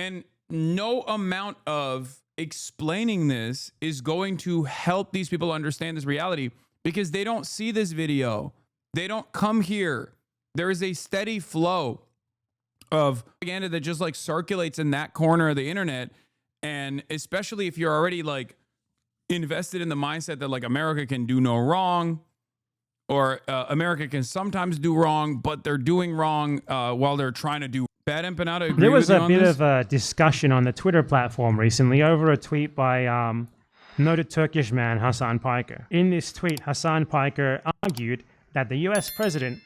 And no amount of explaining this is going to help these people understand this reality, because they don't see this video. They don't come here. There is a steady flow of propaganda that just like circulates in that corner of the internet. And especially if you're already like invested in the mindset that like America can do no wrong, or America can sometimes do wrong, but they're doing wrong while they're trying to do BadEmpanda. There was a bit of a discussion on the Twitter platform recently over a tweet by noted Turkish man Hasan Piker. In this tweet, Hasan Piker argued that the US president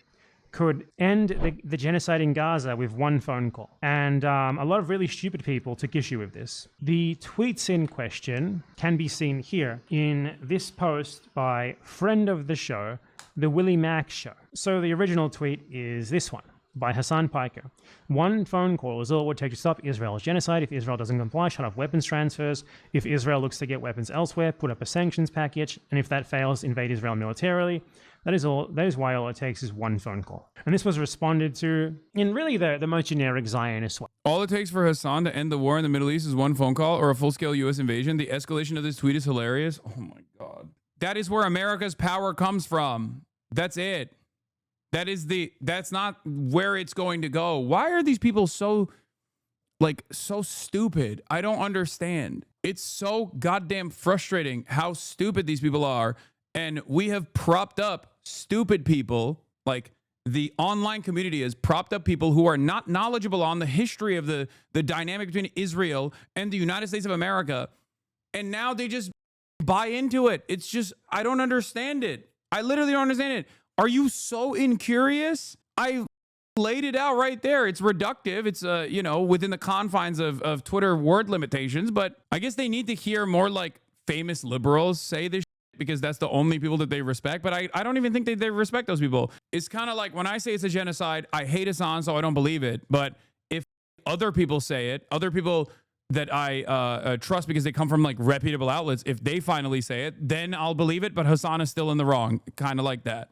could end the genocide in Gaza with one phone call. And a lot of really stupid people took issue with this. The tweets in question can be seen here in this post by friend of the show, The Willie Mack Show. So the original tweet is this one by Hasan Piker. One phone call is all it would take to stop Israel's genocide. If Israel doesn't comply, shut off weapons transfers. If Israel looks to get weapons elsewhere, put up a sanctions package. And if that fails, invade Israel militarily. That is why all it takes is one phone call. And this was responded to in really the most generic Zionist way. All it takes for Hasan to end the war in the Middle East is one phone call or a full-scale U.S. invasion. The escalation of this tweet is hilarious. Oh my God. That is where America's power comes from. That's it. That's not where it's going to go. Why are these people so stupid? I don't understand. It's so goddamn frustrating how stupid these people are. And we have propped up stupid people. Like, the online community has propped up people who are not knowledgeable on the history of the dynamic between Israel and the United States of America. And now they just buy into it. It's just, I don't understand it. I literally don't understand it. Are you so incurious? I laid it out right there. It's reductive. It's, within the confines of Twitter word limitations. But I guess they need to hear more like famous liberals say this shit, because that's the only people that they respect. But I don't even think they respect those people. It's kind of like when I say it's a genocide, I hate Hasan, so I don't believe it. But if other people say it, other people that I trust because they come from like reputable outlets, if they finally say it, then I'll believe it. But Hasan is still in the wrong, kind of like that.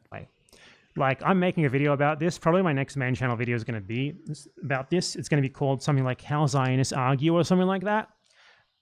Like, I'm making a video about this. Probably my next main channel video is going to be about this. It's going to be called something like How Zionists Argue or something like that.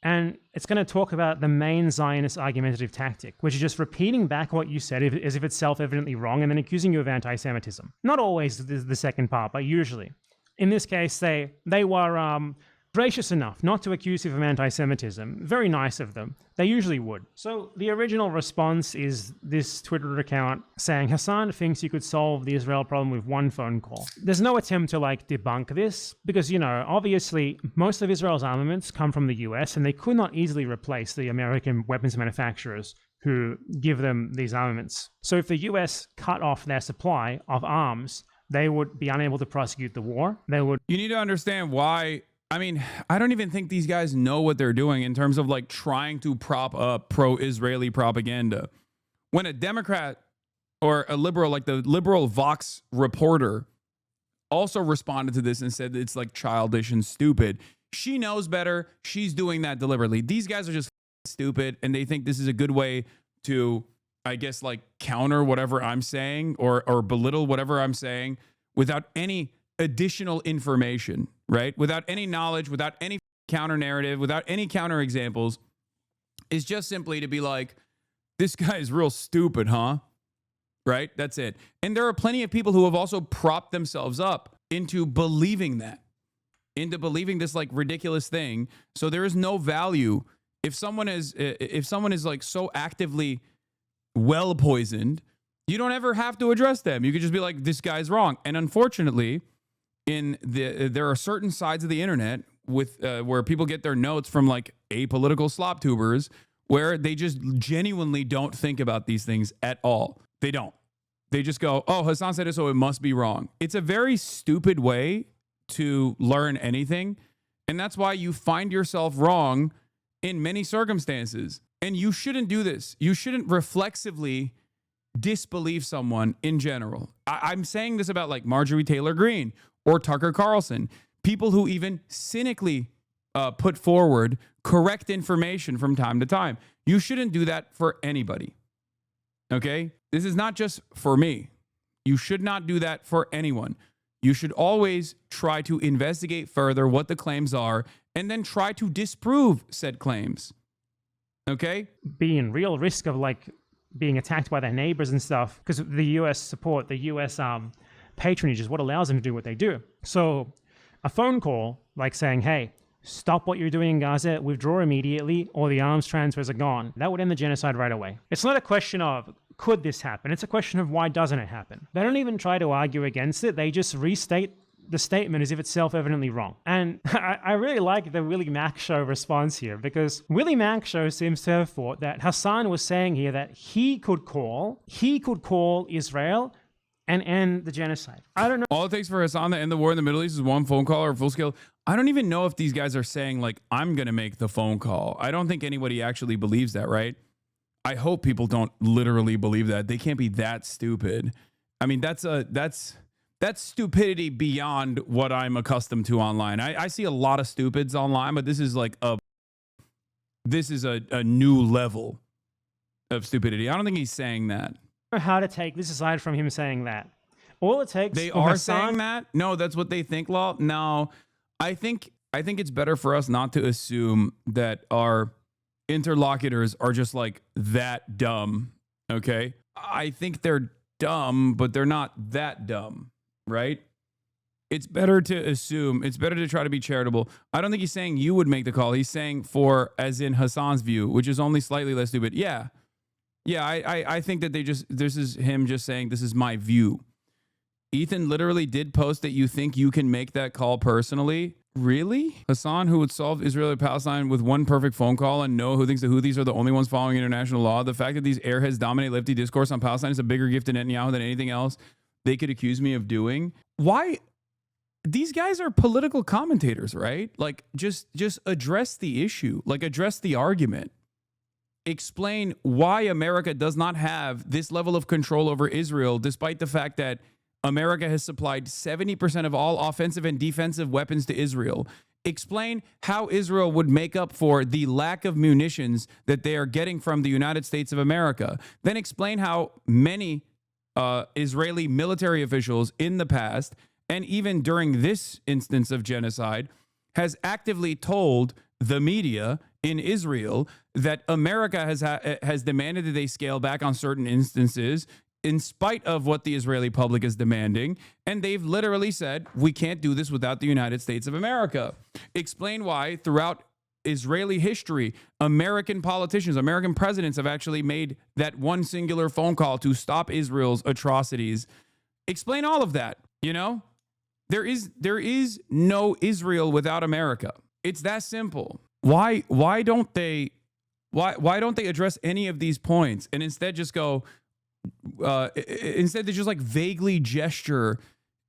And it's going to talk about the main Zionist argumentative tactic, which is just repeating back what you said as if it's self-evidently wrong and then accusing you of anti-Semitism. Not always the second part, but usually. In this case, they were gracious enough not to accuse you of anti-Semitism. Very nice of them. They usually would. So the original response is this Twitter account saying, Hasan thinks you could solve the Israel problem with one phone call. There's no attempt to debunk this because, obviously most of Israel's armaments come from the US and they could not easily replace the American weapons manufacturers who give them these armaments. So if the US cut off their supply of arms, they would be unable to prosecute the war. You need to understand why. I mean, I don't even think these guys know what they're doing in terms of trying to prop up pro-Israeli propaganda. When a Democrat or a liberal, like the liberal Vox reporter, also responded to this and said that it's childish and stupid. She knows better. She's doing that deliberately. These guys are just stupid, and they think this is a good way to, I guess, counter whatever I'm saying or belittle whatever I'm saying without any additional information, right? Without any knowledge, without any counter narrative, without any counter examples. Is just simply to be like, this guy is real stupid, huh? Right? That's it. And there are plenty of people who have also propped themselves up into believing that, into believing this ridiculous thing. So there is no value. If someone is so actively well poisoned, you don't ever have to address them. You could just be like, this guy's wrong. And unfortunately, there are certain sides of the internet where people get their notes from apolitical Sloptubers, where they just genuinely don't think about these things at all. They don't. They just go, oh, Hasan said it, so it must be wrong. It's a very stupid way to learn anything. And that's why you find yourself wrong in many circumstances. And you shouldn't do this. You shouldn't reflexively disbelieve someone in general. I'm saying this about Marjorie Taylor Greene or Tucker Carlson, people who even cynically put forward correct information from time to time. You shouldn't do that for anybody. Okay? This is not just for me. You should not do that for anyone. You should always try to investigate further what the claims are and then try to disprove said claims. Okay? Be in real risk of like being attacked by their neighbors and stuff, because the US support, the US patronage is what allows them to do what they do. So a phone call like saying, hey, stop what you're doing in Gaza, withdraw immediately, or the arms transfers are gone. That would end the genocide right away. It's not a question of, could this happen? It's a question of, why doesn't it happen? They don't even try to argue against it. They just restate the statement as if it's self-evidently wrong. And I really like the Willie Mack Show response here, because Willie Mack Show seems to have thought that Hasan was saying here that he could call Israel and end the genocide. I don't know. All it takes for Hasan to end the war in the Middle East is one phone call or full scale. I don't even know if these guys are saying like, I'm going to make the phone call. I don't think anybody actually believes that, right? I hope people don't literally believe that. They can't be that stupid. I mean, that's stupidity beyond what I'm accustomed to online. I see a lot of stupids online, but this is like a new level of stupidity. I don't think he's saying that. How to take this aside from him saying that. All it takes they are saying that. No, that's what they think, Law. No, I think it's better for us not to assume that our interlocutors are just like that dumb. Okay, I think they're dumb, but they're not that dumb, right? It's better to assume. It's better to try to be charitable. I don't think he's saying you would make the call. He's saying for, as in Hasan's view, which is only slightly less stupid. Yeah. I think that this is him just saying, this is my view. Ethan literally did post that you think you can make that call personally. Really? Hasan, who would solve Israel and Palestine with one perfect phone call, and Noah, who thinks the Houthis are the only ones following international law. The fact that these airheads dominate lefty discourse on Palestine is a bigger gift to Netanyahu than anything else they could accuse me of doing. Why? These guys are political commentators, right? Like, just address the issue. Like, address the argument. Explain why America does not have this level of control over Israel, despite the fact that America has supplied 70% of all offensive and defensive weapons to Israel. Explain how Israel would make up for the lack of munitions that they are getting from the United States of America. Then explain how many Israeli military officials in the past, and even during this instance of genocide, has actively told the media in Israel that America has demanded that they scale back on certain instances in spite of what the Israeli public is demanding. And they've literally said, we can't do this without the United States of America. Explain why throughout Israeli history, American politicians, American presidents have actually made that one singular phone call to stop Israel's atrocities. Explain all of that. You know, there is no Israel without America. It's that simple. Why don't they address any of these points and instead just go, instead they just like vaguely gesture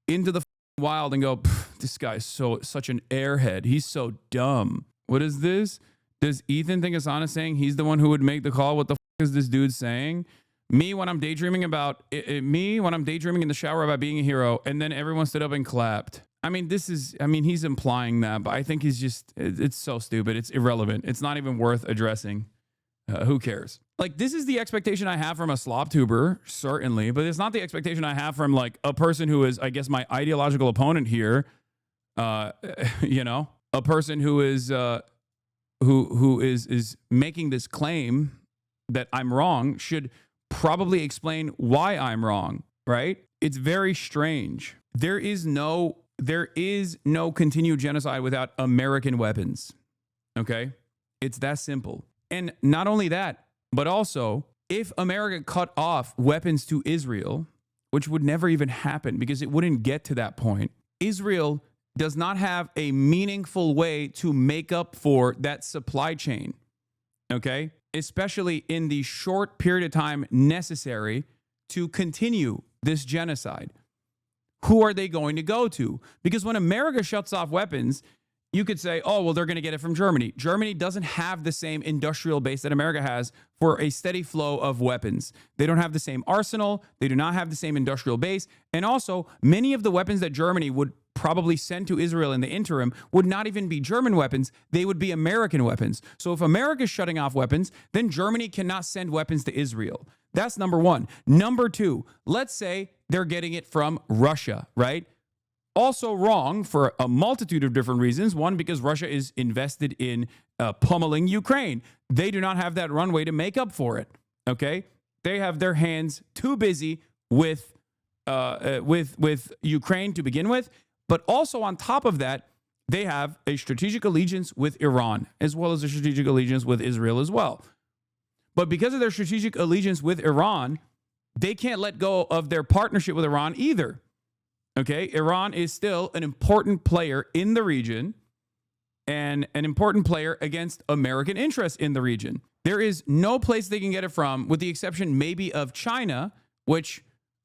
into the wild and go, this guy's such an airhead. He's so dumb. What is this? Does Ethan think Hasan is saying he's the one who would make the call? What the is this dude saying? Me when I'm daydreaming about me when I'm daydreaming in the shower about being a hero, and then everyone stood up and clapped. I mean, he's implying that, but I think it's so stupid. It's irrelevant. It's not even worth addressing. Who cares? Like, this is the expectation I have from a Sloptuber, certainly, but it's not the expectation I have from like a person who is, I guess, my ideological opponent here. You know, a person who is who is making this claim that I'm wrong should probably explain why I'm wrong, right? It's very strange. There is no continued genocide without American weapons. Okay? It's that simple. And not only that, but also if America cut off weapons to Israel, which would never even happen because it wouldn't get to that point, Israel does not have a meaningful way to make up for that supply chain. Okay? Especially in the short period of time necessary to continue this genocide. Who are they going to go to? Because when America shuts off weapons, you could say, oh, well, they're going to get it from Germany. Germany doesn't have the same industrial base that America has for a steady flow of weapons. They don't have the same arsenal. They do not have the same industrial base. And also, many of the weapons that Germany would probably send to Israel in the interim would not even be German weapons. They would be American weapons. So if America is shutting off weapons, then Germany cannot send weapons to Israel. That's number one. Number two, let's say they're getting it from Russia, right? also wrong for a multitude of different reasons. One, because Russia is invested in pummeling Ukraine. They do not have that runway to make up for it. Okay, they have their hands too busy with Ukraine to begin with, but also on top of that, they have a strategic allegiance with Iran, as well as a strategic allegiance with Israel as well. But because of their strategic allegiance with Iran, they can't let go of their partnership with Iran either. Okay, Iran is still an important player in the region and an important player against American interests in the region. There is no place they can get it from, with the exception maybe of China, which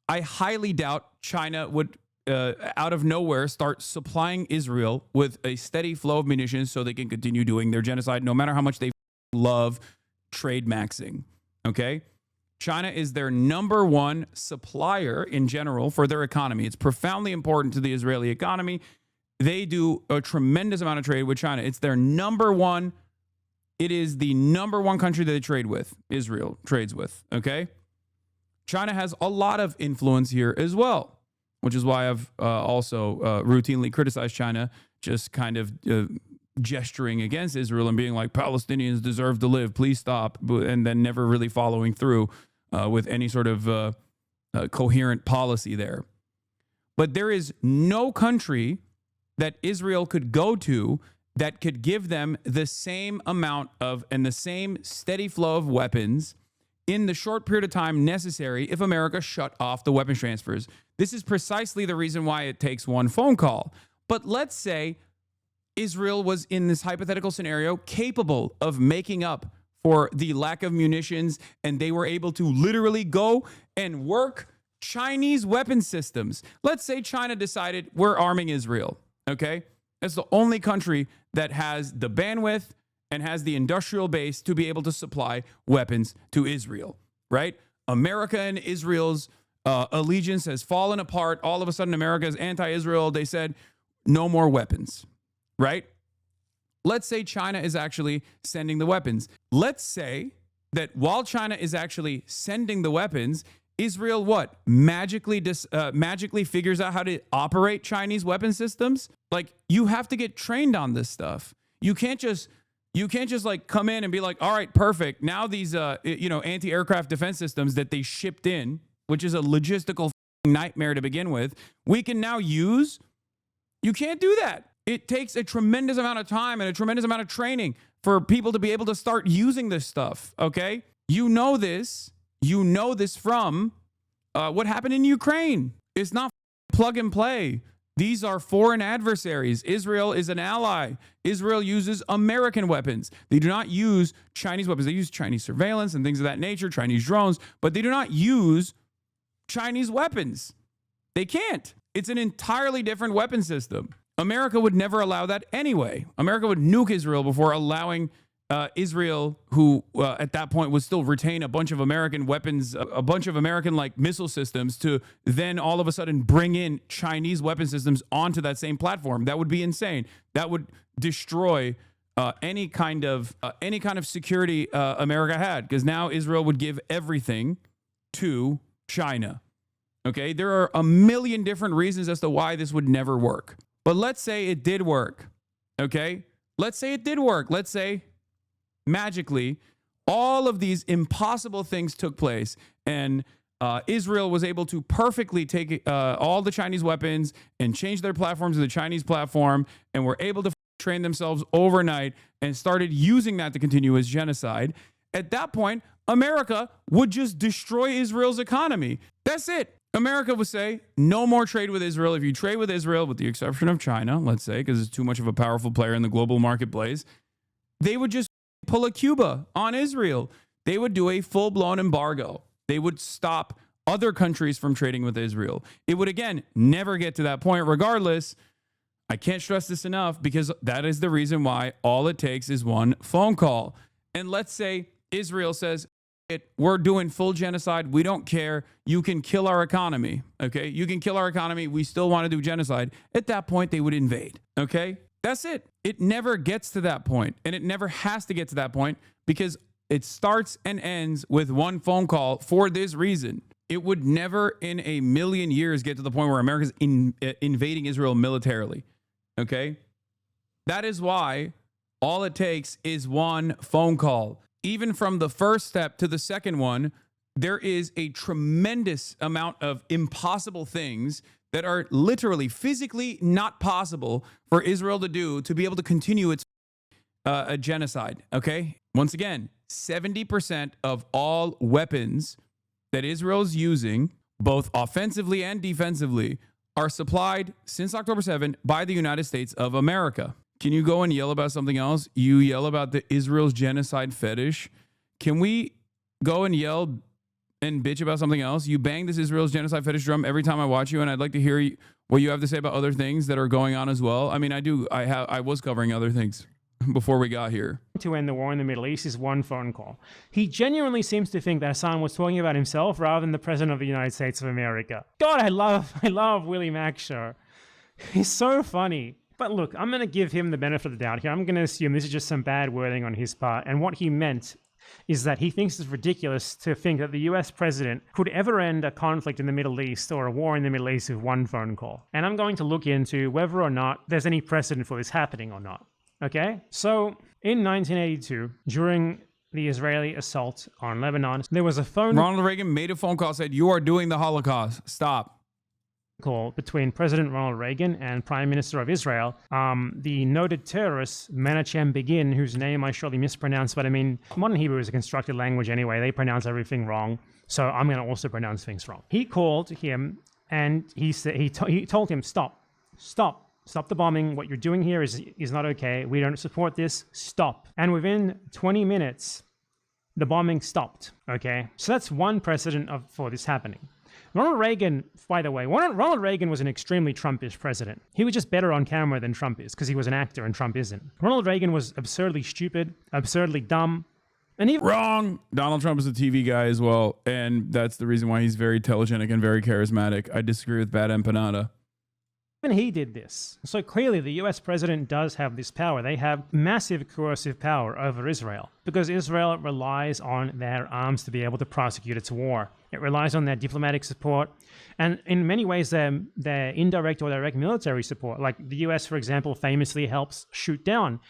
I highly doubt China would, out of nowhere, start supplying Israel with a steady flow of munitions so they can continue doing their genocide, no matter how much they love trade maxing. Okay? China is their number one supplier in general for their economy. It's profoundly important to the Israeli economy. They do a tremendous amount of trade with China. It's their number one. It is the number one country that they trade with, Israel trades with. Okay? China has a lot of influence here as well, which is why I've also routinely criticized China, just kind of gesturing against Israel and being like, Palestinians deserve to live, please stop, and then never really following through with any sort of coherent policy there. But there is no country that Israel could go to that could give them the same amount of and the same steady flow of weapons in the short period of time necessary if America shut off the weapons transfers. This is precisely the reason why it takes one phone call. But let's say Israel was, in this hypothetical scenario, capable of making up for the lack of munitions, and they were able to literally go and work Chinese weapon systems. Let's say China decided we're arming Israel, okay? That's the only country that has the bandwidth and has the industrial base to be able to supply weapons to Israel, right? America and Israel's allegiance has fallen apart. All of a sudden, America is anti-Israel. They said, no more weapons, right? Let's say China is actually sending the weapons. Let's say that while China is actually sending the weapons, Israel what? Magically figures out how to operate Chinese weapon systems? Like, you have to get trained on this stuff. You can't just like come in and be like, all right, perfect. Now these anti-aircraft defense systems that they shipped in, which is a logistical nightmare to begin with, we can now use. You can't do that. It takes a tremendous amount of time and a tremendous amount of training for people to be able to start using this stuff, okay? You know this. You know this from what happened in Ukraine. It's not plug and play. These are foreign adversaries. Israel is an ally. Israel uses American weapons. They do not use Chinese weapons. They use Chinese surveillance and things of that nature, Chinese drones, but they do not use Chinese weapons. They can't. It's an entirely different weapon system. America would never allow that anyway. America would nuke Israel before allowing Israel, who at that point would still retain a bunch of American weapons, a bunch of American like missile systems, to then all of a sudden bring in Chinese weapon systems onto that same platform. That would be insane. That would destroy any kind of security America had, because now Israel would give everything to China. Okay, there are a million different reasons as to why this would never work. But let's say it did work. Okay, let's say it did work. Let's say magically all of these impossible things took place, and Israel was able to perfectly take all the Chinese weapons and change their platforms to the Chinese platform, and were able to train themselves overnight and started using that to continue as genocide. At that point, America would just destroy Israel's economy. That's it. America would say, no more trade with Israel. If you trade with Israel, with the exception of China, let's say, because it's too much of a powerful player in the global marketplace, they would just pull a Cuba on Israel. They would do a full-blown embargo. They would stop other countries from trading with Israel. It would, again, never get to that point. Regardless, I can't stress this enough, because that is the reason why all it takes is one phone call. And let's say Israel says, we're doing full genocide. We don't care. You can kill our economy. Okay. You can kill our economy. We still want to do genocide. At that point, they would invade. Okay. That's it. It never gets to that point, and it never has to get to that point, because it starts and ends with one phone call for this reason. it would never in a million years get to the point where America's invading Israel militarily. Okay? That is why all it takes is one phone call. Even from the first step to the second one, there is a tremendous amount of impossible things that are literally physically not possible for Israel to do to be able to continue its a genocide. Okay? Once again, 70% of all weapons that Israel's using, both offensively and defensively, are supplied since October 7 by the United States of America. Can you go and yell about something else? You yell about the Israel's genocide fetish. Can we go and yell and bitch about something else? You bang this Israel's genocide fetish drum every time I watch you, and I'd like to hear what you have to say about other things that are going on as well. I mean, I was covering other things before we got here. To end the war in the Middle East is one phone call. He genuinely seems to think that Hasan was talking about himself rather than the President of the United States of America. God, I love Willie Mack Show. He's so funny. But look, I'm going to give him the benefit of the doubt here. I'm going to assume this is just some bad wording on his part. And what he meant is that he thinks it's ridiculous to think that the US president could ever end a conflict in the Middle East or a war in the Middle East with one phone call. And I'm going to look into whether or not there's any precedent for this happening or not. Okay? So, in 1982, during the Israeli assault on Lebanon, there was a phone Ronald Reagan made a phone call, said, "You are doing the Holocaust. Stop." Call between President Ronald Reagan and Prime Minister of Israel, the noted terrorist Menachem Begin, whose name I surely mispronounced, but I mean, modern Hebrew is a constructed language anyway. They pronounce everything wrong, so I'm going to also pronounce things wrong. He called him and he said he told him, stop the bombing. What you're doing here is not okay. We don't support this. Stop. And within 20 minutes, the bombing stopped. Okay, so that's one precedent for this happening. Ronald Reagan, by the way, Ronald Reagan was an extremely Trumpish president. He was just better on camera than Trump is because he was an actor and Trump isn't. Ronald Reagan was absurdly stupid, absurdly dumb, and he... Wrong! Donald Trump is a TV guy as well, and that's the reason why he's very telegenic and very charismatic. I disagree with BadEmpanda. Even he did this. So clearly the US president does have this power. They have massive coercive power over Israel because Israel relies on their arms to be able to prosecute its war. It relies on their diplomatic support and in many ways their indirect or direct military support. Like the US, for example, famously helps shoot down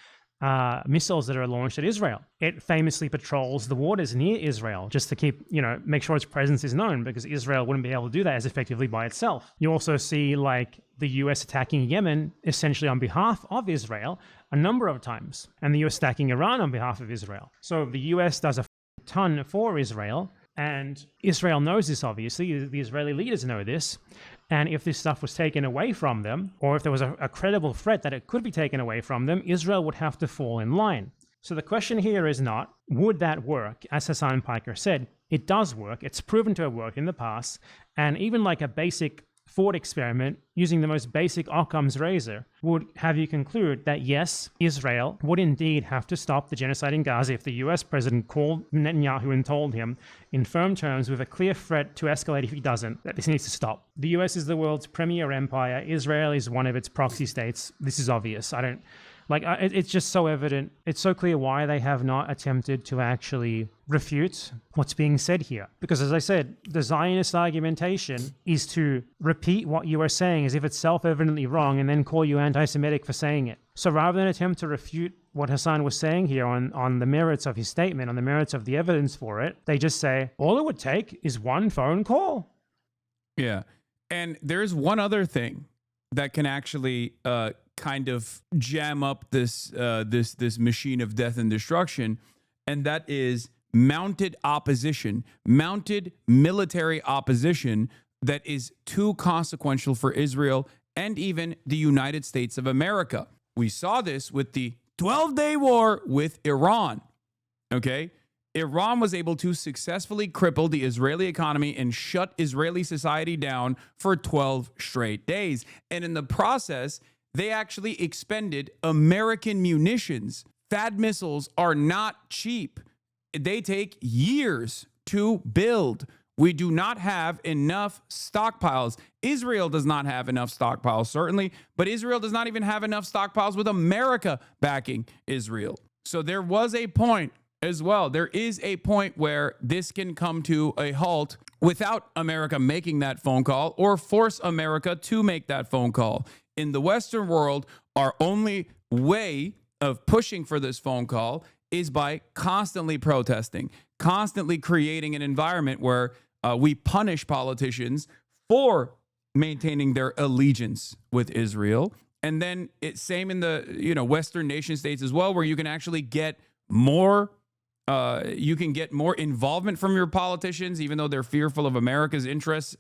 missiles that are launched at Israel. It famously patrols the waters near Israel just to keep, make sure its presence is known because Israel wouldn't be able to do that as effectively by itself. You also see like the US attacking Yemen essentially on behalf of Israel a number of times, and the US attacking Iran on behalf of Israel. So the US does a ton for Israel, and Israel knows this, obviously. The Israeli leaders know this. And if this stuff was taken away from them, or if there was a credible threat that it could be taken away from them, Israel would have to fall in line. So the question here is not, would that work? As Hasan Piker said, it does work. It's proven to have worked in the past. And even like a basic thought experiment using the most basic Occam's razor would have you conclude that yes, Israel would indeed have to stop the genocide in Gaza if the US president called Netanyahu and told him in firm terms with a clear threat to escalate if he doesn't, that this needs to stop. The US is the world's premier empire. Israel is one of its proxy states. This is obvious. It's just so evident. It's so clear why they have not attempted to actually refute what's being said here. Because as I said, the Zionist argumentation is to repeat what you are saying as if it's self-evidently wrong and then call you anti-Semitic for saying it. So rather than attempt to refute what Hasan was saying here on the merits of his statement, on the merits of the evidence for it, they just say, all it would take is one phone call. Yeah. And there's one other thing that can actually kind of jam up this machine of death and destruction, and that is mounted opposition, mounted military opposition that is too consequential for Israel and even the United States of America. We saw this with the 12-day war with Iran. Okay? Iran was able to successfully cripple the Israeli economy and shut Israeli society down for 12 straight days. And in the process, they actually expended American munitions. THAAD missiles are not cheap. They take years to build. We do not have enough stockpiles. Israel does not have enough stockpiles, certainly, but Israel does not even have enough stockpiles with America backing Israel. So there was a point as well. There is a point where this can come to a halt without America making that phone call or force America to make that phone call. In the Western world, our only way of pushing for this phone call is by constantly protesting, constantly creating an environment where we punish politicians for maintaining their allegiance with Israel. And then it's same in the Western nation states as well, where you can actually get more involvement from your politicians, even though they're fearful of America's interests,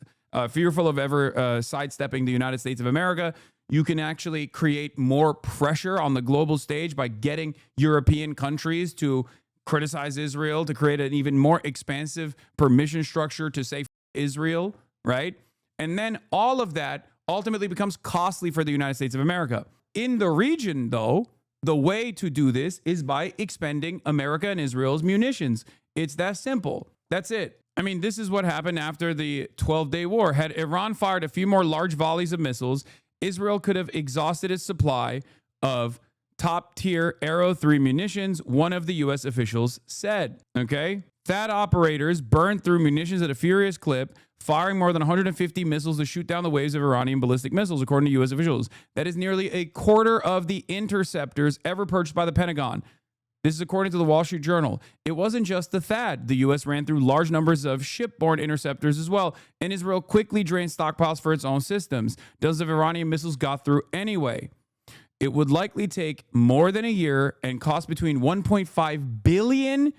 fearful of ever sidestepping the United States of America. You can actually create more pressure on the global stage by getting European countries to criticize Israel, to create an even more expansive permission structure to say Israel, right? And then all of that ultimately becomes costly for the United States of America. In the region, though, the way to do this is by expending America and Israel's munitions. It's that simple. That's it. I mean, this is what happened after the 12-day war. Had Iran fired a few more large volleys of missiles, Israel could have exhausted its supply of top-tier Arrow 3 munitions, one of the U.S. officials said. Okay? THAAD operators burned through munitions at a furious clip, firing more than 150 missiles to shoot down the waves of Iranian ballistic missiles, according to U.S. officials. That is nearly a quarter of the interceptors ever purchased by the Pentagon. This is according to the Wall Street Journal. It wasn't just the THAAD. The U.S. ran through large numbers of shipborne interceptors as well, and Israel quickly drained stockpiles for its own systems. Dozens of Iranian missiles got through anyway. It would likely take more than a year and cost between $1.5 billion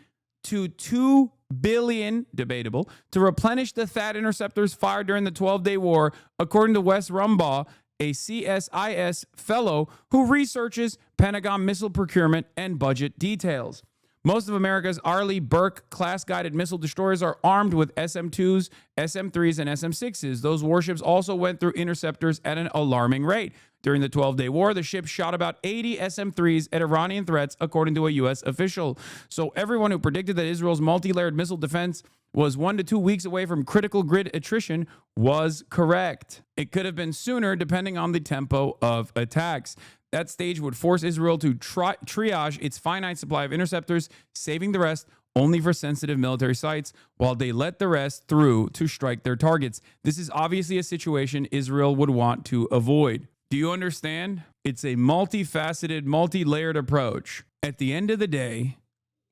to $2 billion, debatable, to replenish the THAAD interceptors fired during the 12-day war, according to Wes Rumbaugh, a CSIS fellow who researches Pentagon missile procurement and budget details. Most of America's Arleigh Burke class-guided missile destroyers are armed with SM-2s, SM-3s, and SM-6s. Those warships also went through interceptors at an alarming rate. During the 12-day war, the ship shot about 80 SM-3s at Iranian threats, according to a U.S. official. So everyone who predicted that Israel's multi-layered missile defense was 1 to 2 weeks away from critical grid attrition was correct. It could have been sooner, depending on the tempo of attacks. That stage would force Israel to triage its finite supply of interceptors, saving the rest only for sensitive military sites, while they let the rest through to strike their targets. This is obviously a situation Israel would want to avoid. Do you understand? It's a multifaceted, multi-layered approach. At the end of the day,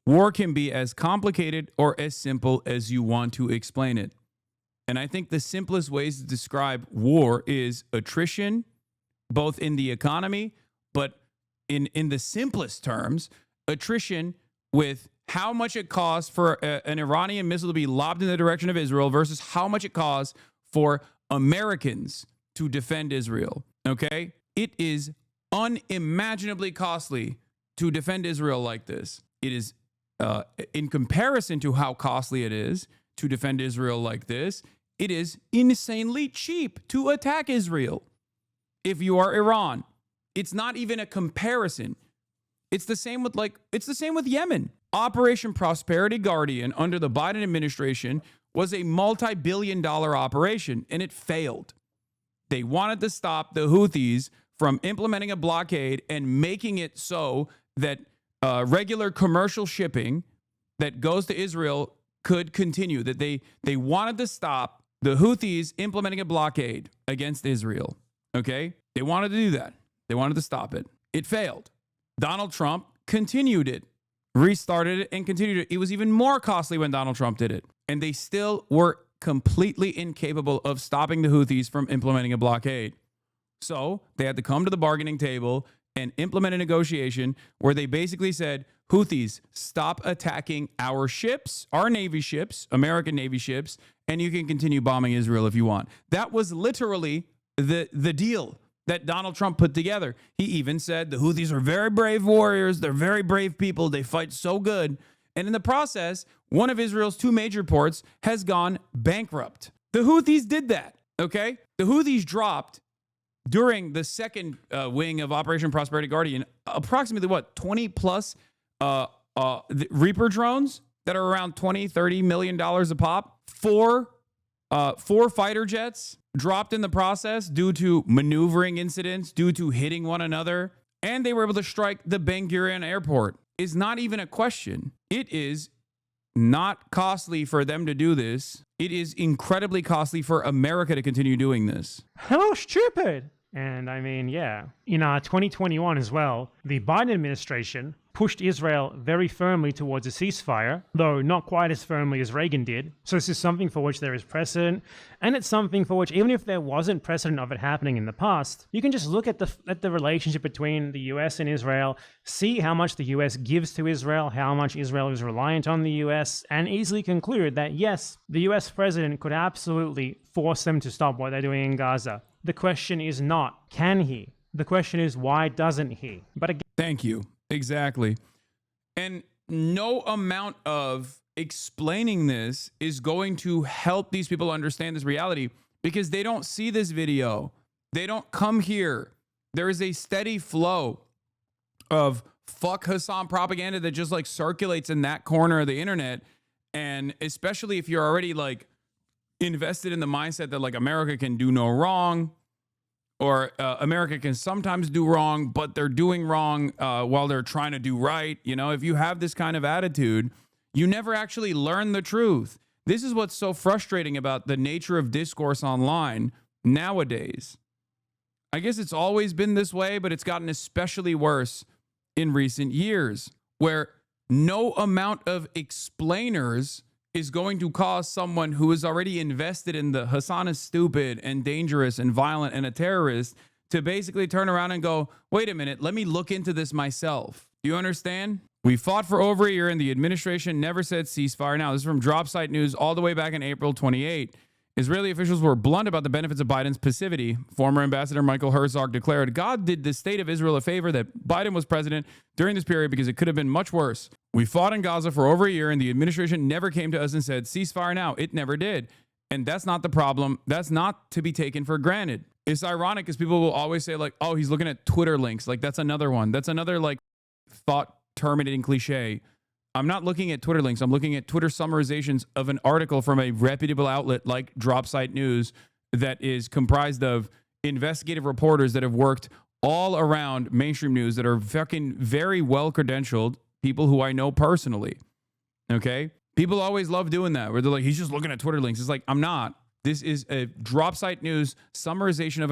war can be as complicated or as simple as you want to explain it. And I think the simplest ways to describe war is attrition, both in the economy, but in the simplest terms, attrition with how much it costs for an Iranian missile to be lobbed in the direction of Israel versus how much it costs for Americans to defend Israel. Okay? It is unimaginably costly to defend Israel like this. It is, in comparison to how costly it is to defend Israel like this, it is insanely cheap to attack Israel. If you are Iran, it's not even a comparison. It's the same with Yemen. Operation Prosperity Guardian under the Biden administration was a multi-billion-dollar operation, and it failed. They wanted to stop the Houthis from implementing a blockade and making it so that regular commercial shipping that goes to Israel could continue, that they wanted to stop the Houthis implementing a blockade against Israel. Okay? They wanted to do that. They wanted to stop it. It failed. Donald Trump continued it, restarted it, and continued it. It was even more costly when Donald Trump did it. And they still were completely incapable of stopping the Houthis from implementing a blockade. So they had to come to the bargaining table and implement a negotiation where they basically said, Houthis, stop attacking our ships, our Navy ships, American Navy ships, and you can continue bombing Israel if you want. That was literally the deal that Donald Trump put together. He even said the Houthis are very brave warriors. They're very brave people. They fight so good. And in the process, one of Israel's two major ports has gone bankrupt. The Houthis did that, okay? The Houthis dropped, during the second wing of Operation Prosperity Guardian, approximately, 20 plus Reaper drones that are around $20-30 million a pop. Four fighter jets dropped in the process due to maneuvering incidents, due to hitting one another. And they were able to strike the Ben Gurion airport. is not even a question. It is not costly for them to do this. It is incredibly costly for America to continue doing this. How stupid! And I mean, yeah. In 2021 as well, the Biden administration pushed Israel very firmly towards a ceasefire, though not quite as firmly as Reagan did. So this is something for which there is precedent, and it's something for which, even if there wasn't precedent of it happening in the past, you can just look at the relationship between the US and Israel, see how much the US gives to Israel, how much Israel is reliant on the US, and easily conclude that yes, the US president could absolutely force them to stop what they're doing in Gaza. The question is not, can he? The question is, why doesn't he? But again, thank you. Exactly. And no amount of explaining this is going to help these people understand this reality because they don't see this video. They don't come here. There is a steady flow of fuck Hasan propaganda that just like circulates in that corner of the internet. And especially if you're already like invested in the mindset that like America can do no wrong, or America can sometimes do wrong, but they're doing wrong while they're trying to do right. You know, if you have this kind of attitude, you never actually learn the truth. This is what's so frustrating about the nature of discourse online nowadays. I guess it's always been this way, but it's gotten especially worse in recent years, where no amount of explainers is going to cause someone who is already invested in the Hasan is stupid and dangerous and violent and a terrorist to basically turn around and go, wait a minute, let me look into this myself. Do you understand? We fought for over a year and the administration never said ceasefire. Now, this is from Drop Site News all the way back in April 28. Israeli officials were blunt about the benefits of Biden's passivity. Former Ambassador Michael Herzog declared, God did the state of Israel a favor that Biden was president during this period because it could have been much worse. We fought in Gaza for over a year and the administration never came to us and said, ceasefire now. It never did. And that's not the problem. That's not to be taken for granted. It's ironic because people will always say like, oh, he's looking at Twitter links. Like that's another one. That's another like thought terminating cliche. I'm not looking at Twitter links. I'm looking at Twitter summarizations of an article from a reputable outlet like Drop Site News that is comprised of investigative reporters that have worked all around mainstream news that are fucking very well credentialed, people who I know personally. Okay? People always love doing that where they're like, he's just looking at Twitter links. It's like, I'm not. This is a Drop Site News summarization of an